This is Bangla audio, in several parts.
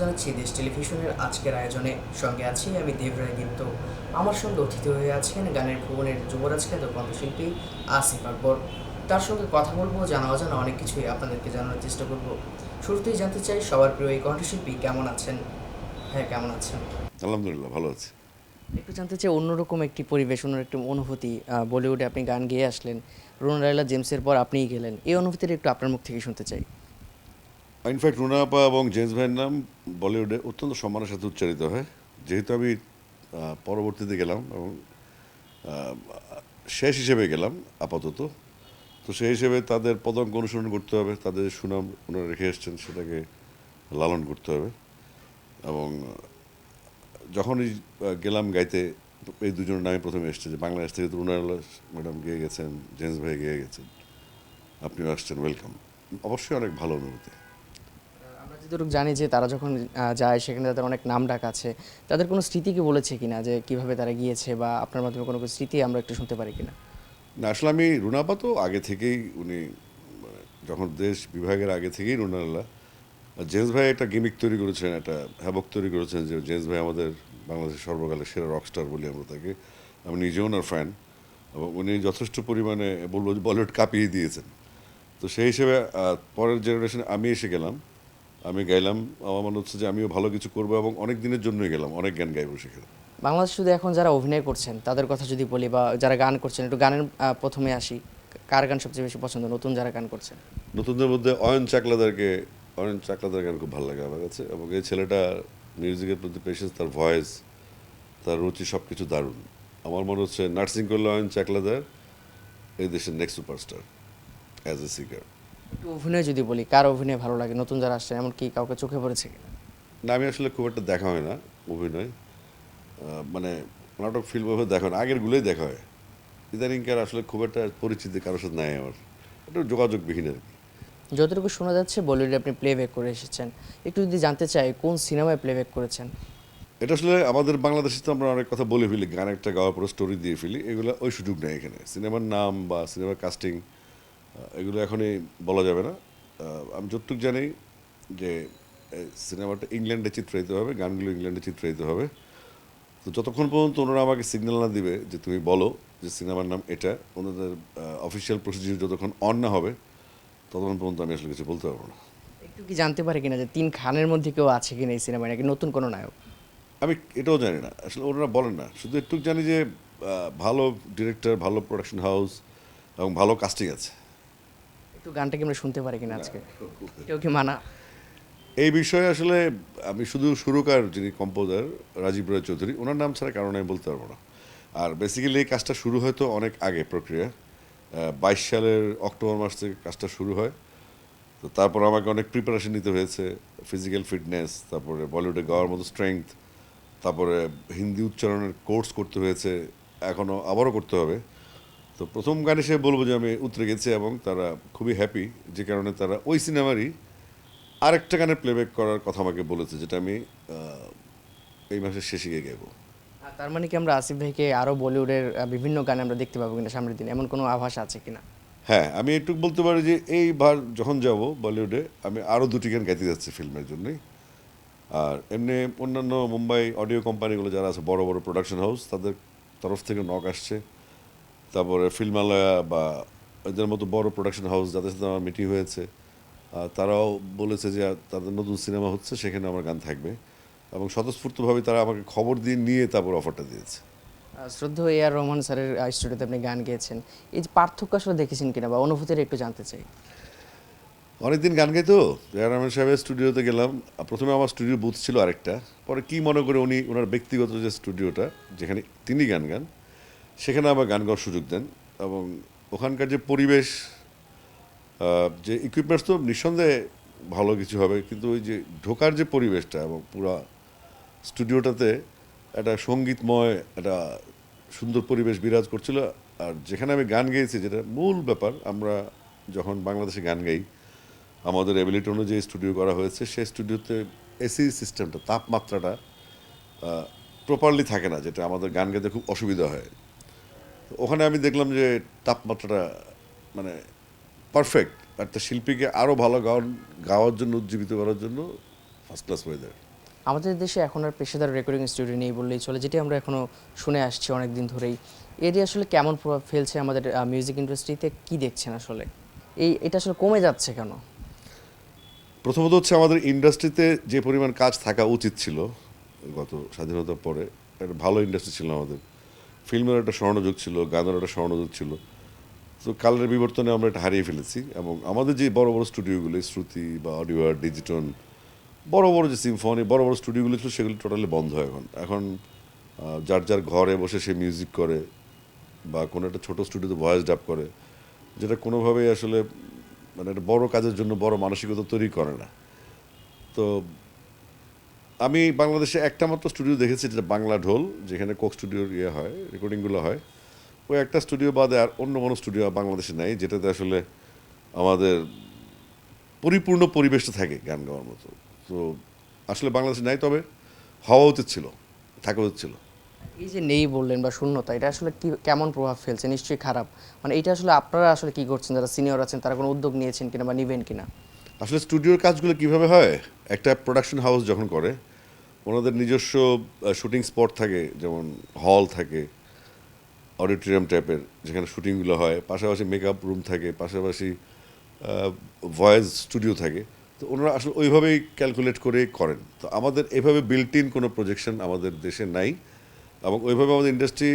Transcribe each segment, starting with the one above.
জানাচ্ছি দেশ টেলিভিশনের আজকের আয়োজনে। সঙ্গে আছি আমি দেবরায় দীপ্ত। আমার সঙ্গে অতিথি হয়ে আছেন গানের ভুবনের যুবরাজ খ্যাত কণ্ঠশিল্পী আসিফ আকবর। তার সঙ্গে কথা বলবো, জানা অজানা অনেক কিছুই আপনাদেরকে জানানোর চেষ্টা করব। শুরুতেই জানতে চাই, সবার প্রিয় এই কণ্ঠশিল্পী কেমন আছেন? হ্যাঁ, কেমন আছেন? আলহামদুলিল্লাহ ভালো আছি। একটু জানতে চাই, অন্যরকম একটি পরিবেশ, অন্য একটি অনুভূতি। বলিউডে আপনি গান গেয়ে আসলেন, রুনা লায়লা জেমসের পর আপনিই গেলেন, এই অনুভূতিটা একটু আপনার মুখ থেকে শুনতে চাই। ইনফ্যাক্ট রুনা আপা এবং জেমস ভাইয়ের নাম বলিউডে অত্যন্ত সম্মানের সাথে উচ্চারিত হয়। যেহেতু আমি পরবর্তীতে গেলাম এবং আহ, শেষ হিসেবে গেলাম আপাতত, তো সেই হিসেবে তাদের পদাঙ্ক অনুসরণ করতে হবে, তাদের সুনাম ওনারা রেখে এসছেন সেটাকে লালন করতে হবে। এবং যখনই গেলাম গাইতে, এই দুজনের নামে প্রথমে এসছে যে বাংলাদেশ থেকে তো রুনা ম্যাডাম গিয়ে গেছেন, জেমস ভাই গিয়ে গেছেন, আপনিও আসছেন, ওয়েলকাম। অবশ্যই অনেক ভালো অনুভূতি। আমরা যতটুকু জানি যে তারা যখন যায় সেখানে তাদের অনেক নাম ডাক আছে। তাদের কোনো স্মৃতি কি বলেছে কিনা, যে কিভাবে তারা গিয়েছে, বা আপনার মাধ্যমে কোনো কোনো স্মৃতি আমরা একটু শুনতে পারি কিনা? না, আসলে আমি রুনাপা তো আগে থেকেই উনি মানে যখন দেশ বিভাগের আগে থেকেই রুনাল্লাহ। জেমস ভাই একটা গিমিক তৈরি করেছেন, একটা হ্যাবক তৈরি করেছেন যে জেমস ভাই আমাদের বাংলাদেশের সর্বকালের সেরা রকস্টার বলি আমরা তাকে। আমি নিজেও ওনার ফ্যান, এবং উনি যথেষ্ট পরিমাণে বলবো যে বলিউড কাঁপিয়ে দিয়েছেন। তো সেই হিসেবে পরের জেনারেশনে আমি এসে গেলাম, আমি গাইলাম। আমার মনে হচ্ছে যে আমিও ভালো কিছু করবো এবং অনেক দিনের জন্যই গেলাম, অনেক গান গাইবো সেখানে। বাংলাদেশ শুধু এখন যারা অভিনয় করছেন তাদের কথা যদি বলি, বা যারা গান করছেন, একটু গানের প্রথমে আসি। কার গান সবচেয়ে বেশি পছন্দ, নতুন যারা গান করছেন? নতুনদের মধ্যে অয়ন চাকলাদার গান খুব ভালো লাগে আমার কাছে, এবং এই ছেলেটা মিউজিকের প্রতি পেশেন্স, তার ভয়েস, তার রুচি সব কিছু দারুণ। আমার মনে হচ্ছে নার্সিং করলে অয়ন চাকলাদার এই দেশের next superstar as a singer. একটু অভিনয় যদি বলি, কার অভিনয় ভালো লাগে নতুন যারা আসছেন, এমন কি কাউকে চোখে পড়েছে কিনা? না, আমি আসলে খুব একটা দেখা হয় না অভিনয়, মানে নাটক ফিল্ম ওভাবে দেখা হয় না, আগেরগুলোই দেখা হয়। ইদানিংকার আসলে খুব একটা পরিচিতি কারোর সাথে নাই আমার, একটু যোগাযোগবিহীন আর কি। যতটুকু শোনা যাচ্ছে বলিউডে আপনি প্লেব্যাক করে এসেছেন। একটু যদি জানতে চাই, কোন সিনেমায় প্লেব্যাক করেছেন? এটা আসলে আমাদের বাংলাদেশে তো আমরা অনেক কথা বলে ফেলি, গান একটা গাওয়ার পরে স্টোরি দিয়ে ফেলি, এগুলো ওই সুযোগ নেই এখানে। সিনেমার নাম বা সিনেমার কাস্টিং এগুলো এখনই বলা যাবে না। আমি যতটুকু জানি যে সিনেমাটা ইংল্যান্ডে চিত্রায়িত হবে, গানগুলো ইংল্যান্ডে চিত্রায়িত হবে। তো যতক্ষণ পর্যন্ত ওনারা আমাকে সিগন্যাল না দিবে যে তুমি বলো যে সিনেমার নাম এটা, ওনাদের অফিসিয়াল প্রসিডিউর যতক্ষণ অন না হবে ততক্ষণ পর্যন্ত আমি আসলে কিছু বলতে পারবো না। একটু কি জানতে পারি কিনা যে তিন খানের মধ্যে কেউ আছে কিনা এই সিনেমায়, নাকি নতুন কোনো নায়ক? আমি এটাও জানি না, আসলে ওনারা বলেন না, শুধু একটু জানি যে ভালো ডিরেক্টর, ভালো প্রোডাকশন হাউস এবং ভালো কাস্টিং আছে। একটু গানটা কি আমরা শুনতে পারি কিনা না, আজকে? এটাও কি মানা? এই বিষয়ে আসলে আমি শুধু সুরকার যিনি কম্পোজার রাজীব রায় চৌধুরী, ওনার নাম ছাড়া কারণ আমি বলতে পারবো না। আর বেসিক্যালি এই কাজটা শুরু হয়তো অনেক আগে, প্রক্রিয়া 22 সালের অক্টোবর মাস থেকে কাজটা শুরু হয়। তো তারপর আমাকে অনেক প্রিপারেশন নিতে হয়েছে, ফিজিক্যাল ফিটনেস, তারপরে বলিউডে গাওয়ার মতো স্ট্রেংথ, তারপরে হিন্দি উচ্চারণের কোর্স করতে হয়েছে, এখনও আবারও করতে হবে। তো প্রথম গান হিসেবে বলবো যে আমি উতরে গেছি, এবং তারা খুবই হ্যাপি, যে কারণে তারা ওই সিনেমারই আরেকটা গানের প্লেব্যাক করার কথা আমাকে বলেছে, যেটা আমি এই মাসের শেষে গিয়ে গাইবো। আর তার মানে কি আমরা আসিফ ভাইকে আরো বলিউডের বিভিন্ন গানে আমরা দেখতে পাবো কিনা সামনের দিনে, এমন কোনো আভাস আছে কিনা? হ্যাঁ, আমি একটু বলতে পারি যে এইবার যখন যাব বলিউডে, আমি আরও দুটি গান গাইতে যাচ্ছি ফিল্মের জন্যই। আর এমনি অন্যান্য মুম্বাই অডিও কোম্পানিগুলো যারা আছে, বড় বড় প্রোডাকশন হাউস, তাদের তরফ থেকে নক আসছে। তারপরে ফিল্মালয়া বা এদের মতো বড় প্রোডাকশন হাউস যাদের সাথে আমার মিটিং হয়েছে, তারাও বলেছে যে তাদের নতুন সিনেমা হচ্ছে, সেখানে আমার গান থাকবে। এবং স্বতঃস্ফূর্তভাবে তারা আমাকে খবর দিয়ে নিয়ে তারপর অফারটা দিয়েছে। শ্রদ্ধেয় এ আর রহমান স্যারের স্টুডিওতে আপনি গান গেয়েছেন, এই যে পার্থক্য আসলে দেখেছেন কিনা, বা অনুভূতিটা একটু জানতে চাই। অনেকদিন গান গাইতো। রেহান রহমান সাহেবের স্টুডিওতে গেলাম, প্রথমে আমার স্টুডিও বুথ ছিল আরেকটা, পরে কি মনে করে উনি ওনার ব্যক্তিগত যে স্টুডিওটা, যেখানে তিনি গান গান, সেখানে আবার গান গাওয়ার সুযোগ দেন। এবং ওখানকার যে পরিবেশ, যে ইকুইপমেন্টস তো নিঃসন্দেহে ভালো কিছু হবে, কিন্তু ওই যে ঢোকার যে পরিবেশটা এবং পুরা স্টুডিওটাতে একটা সঙ্গীতময় একটা সুন্দর পরিবেশ বিরাজ করছিল। আর যেখানে আমি গান গেয়েছি, যেটা মূল ব্যাপার, আমরা যখন বাংলাদেশে গান গাই আমাদের এবিলিটি অনুযায়ী স্টুডিও করা হয়েছে, সেই স্টুডিওতে এসি সিস্টেমটা, তাপমাত্রাটা প্রপারলি থাকে না, যেটা আমাদের গান গাইতে খুব অসুবিধা হয়। তো ওখানে আমি দেখলাম যে তাপমাত্রাটা মানে পারফেক্ট, একটা শিল্পীকে আরও ভালো গাওয়ার জন্য, উজ্জীবিত করার জন্য ফার্স্ট ক্লাস ওয়েদার। আমাদের দেশে এখন আর পেশাদার রেকর্ডিং স্টুডিও নেই বললেই চলে, যেটি আমরা এখনও শুনে আসছি অনেক দিন ধরেই। এটি আসলে কেমন প্রভাব ফেলছে আমাদের মিউজিক ইন্ডাস্ট্রিতে, কি দেখছেন আসলে? এটা আসলে কমে যাচ্ছে কেন? প্রথমত হচ্ছে আমাদের ইন্ডাস্ট্রিতে যে পরিমাণ কাজ থাকা উচিত ছিল গত স্বাধীনতার পরে, একটা ভালো ইন্ডাস্ট্রি ছিল আমাদের। ফিল্মের একটা স্বর্ণযুগ ছিল, গানের একটা স্বর্ণযুগ ছিল। তো কালের বিবর্তনে আমরা এটা হারিয়ে ফেলেছি এবং আমাদের যে বড় বড় স্টুডিওগুলো, শ্রুতি বা অডিও ডিজিটন, বড় বড় যে সিম্ফনি, বড় বড় স্টুডিওগুলো ছিল, সেগুলো টোটালি বন্ধ এখন। এখন যার যার ঘরে বসে সে মিউজিক করে বা কোনো একটা ছোটো স্টুডিওতে ভয়েস ডাব করে, যেটা কোনোভাবেই আসলে মানে একটা বড় কাজের জন্য বড় মানসিকতা তৈরি করে না। তো আমি বাংলাদেশে একটা মাত্র স্টুডিও দেখেছি, যেটা বাংলা ঢোল, যেখানে কোক স্টুডিওর ইয়ে হয়, রেকর্ডিংগুলো হয়। ওই একটা স্টুডিও বাদে আর অন্য কোনো স্টুডিও বাংলাদেশে নাই, যেটাতে আসলে আমাদের পরিপূর্ণ পরিবেশটা থাকে গান গাওয়ার মতো। তো আসলে বাংলাদেশে নাই, তবে হওয়া উচিত ছিল, থাকা উচিত ছিল। এই যে নেই বললেন বা শূন্যতা, এটা আসলে কি কেমন প্রভাব ফেলছে? নিশ্চয়ই খারাপ। মানে এটা আসলে আপনারা আসলে কি করছেন, যারা সিনিয়র আছেন, তারা কোনো উদ্যোগ নিয়েছেন কিনা বা নিবেন কিনা? আসলে স্টুডিওর কাজগুলো কিভাবে হয়, একটা প্রোডাকশন হাউস যখন করে, ওনাদের নিজস্ব শুটিং স্পট থাকে, যেমন হল থাকে, অডিটোরিয়াম টাইপের, যেখানে শুটিংগুলো হয়, পাশাপাশি মেকআপ রুম থাকে, পাশাপাশি ভয়েস স্টুডিও থাকে। তো ওনারা আসলে ওইভাবেই ক্যালকুলেট করে করেন। তো আমাদের এভাবে বিল্ট ইন কোনো প্রজেকশন আমাদের দেশে নাই, এবং ওইভাবে আমাদের ইন্ডাস্ট্রি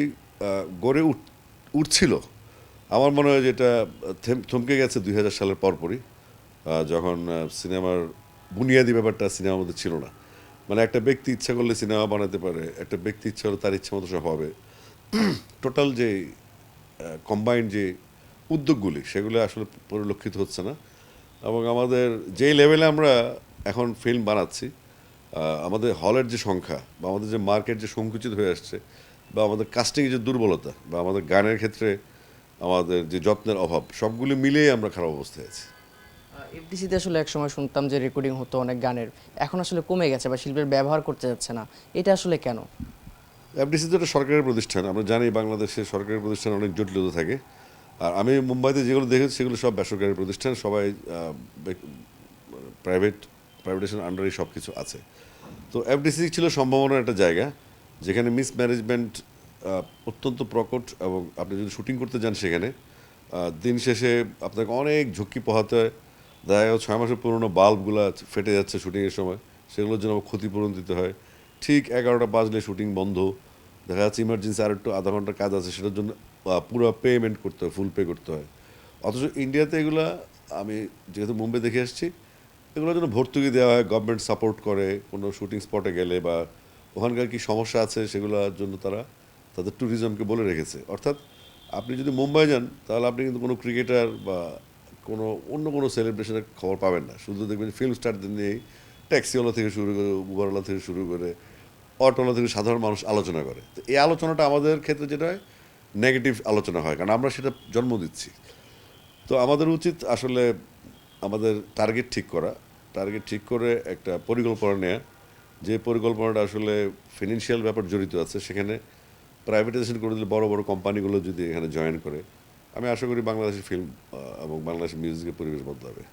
গড়ে উঠছিল। আমার মনে হয় যে এটা থমকে গেছে 2000 সালের পরপরই, যখন সিনেমার বুনিয়াদি ব্যাপারটা সিনেমার মধ্যে ছিল না। মানে একটা ব্যক্তি ইচ্ছা করলে সিনেমা বানাতে পারে, একটা ব্যক্তি ইচ্ছা হলে তার ইচ্ছা মতো সব হবে। টোটাল যে কম্বাইন্ড যে উদ্যোগগুলি, সেগুলো আসলে পরিলক্ষিত হচ্ছে না। এবং আমাদের যেই লেভেলে আমরা এখন ফিল্ম বানাচ্ছি, আমাদের হলের যে সংখ্যা বা আমাদের যে মার্কেট যে সংকুচিত হয়ে আসছে, বা আমাদের কাস্টিংয়ের যে দুর্বলতা, বা আমাদের গানের ক্ষেত্রে আমাদের যে যত্নের অভাব, সবগুলি মিলিয়ে আমরা খারাপ অবস্থায় আছি। এফডিসিতে আসলে একসময় শুনতাম যে রেকর্ডিং হতো অনেক গানের, এখন আসলে কমে গেছে বা শিল্পের ব্যবহার করতে যাচ্ছে না। এটা আসলে কেন? এফডিসি তো একটা সরকারি প্রতিষ্ঠান, আমরা জানি বাংলাদেশে সরকারি প্রতিষ্ঠান অনেক জটিলতা থাকে। আর আমি মুম্বাইতে যেগুলো দেখেছি সেগুলো সব বেসরকারি প্রতিষ্ঠান, সবাই প্রাইভেটেশন আন্ডারেই সব কিছু আছে। তো এফডিসি ছিল সম্ভাবনার একটা জায়গা, যেখানে মিসম্যানেজমেন্ট অত্যন্ত প্রকট, এবং আপনি যদি শুটিং করতে যান সেখানে, দিন শেষে আপনাকে অনেক ঝুঁকি পোহাতে হয়। দেখা গেল 6 মাসের পুরনো বাল্বগুলো ফেটে যাচ্ছে শুটিংয়ের সময়, সেগুলোর জন্য আবার ক্ষতিপূরণ দিতে হয়। ঠিক 11টা বাজলে শুটিং বন্ধ, দেখা যাচ্ছে ইমার্জেন্সি আর একটু আধা ঘন্টার কাজ আছে, সেটার জন্য পুরো পেমেন্ট করতে হয়, ফুল পে করতে হয়। অথচ ইন্ডিয়াতে এগুলা, আমি যেহেতু মুম্বাই দেখে আসছি, এগুলোর জন্য ভর্তুকি দেওয়া হয়, গভর্নমেন্ট সাপোর্ট করে কোনো শুটিং স্পটে গেলে, বা ওখানকার কি সমস্যা আছে সেগুলোর জন্য তারা তাদের ট্যুরিজমকে বলে রেখেছে। অর্থাৎ আপনি যদি মুম্বাই যান, তাহলে আপনি কিন্তু কোনো ক্রিকেটার বা কোনো অন্য কোনো সেলিব্রেশনের খবর পাবেন না। শুধু দেখবেন ফিল্ম স্টারদের নিয়েই ট্যাক্সিওয়ালা থেকে শুরু করে, উবারওয়ালা থেকে শুরু করে, অটোওয়ালা থেকে সাধারণ মানুষ আলোচনা করে। তো এই আলোচনাটা আমাদের ক্ষেত্রে যেটা হয়, নেগেটিভ আলোচনা হয়, কারণ আমরা সেটা জন্ম দিচ্ছি। তো আমাদের উচিত আসলে আমাদের টার্গেট ঠিক করা, টার্গেট ঠিক করে একটা পরিকল্পনা নেওয়া, যে পরিকল্পনাটা আসলে ফিনান্সিয়াল ব্যাপার জড়িত আছে, সেখানে প্রাইভেটাইজেশন করে দিলে, বড় বড় কোম্পানিগুলো যদি এখানে জয়েন করে, আমি আশা করি বাংলাদেশের ফিল্ম এবং বাংলাদেশের মিউজিকের পরিবেশ বদলাবে।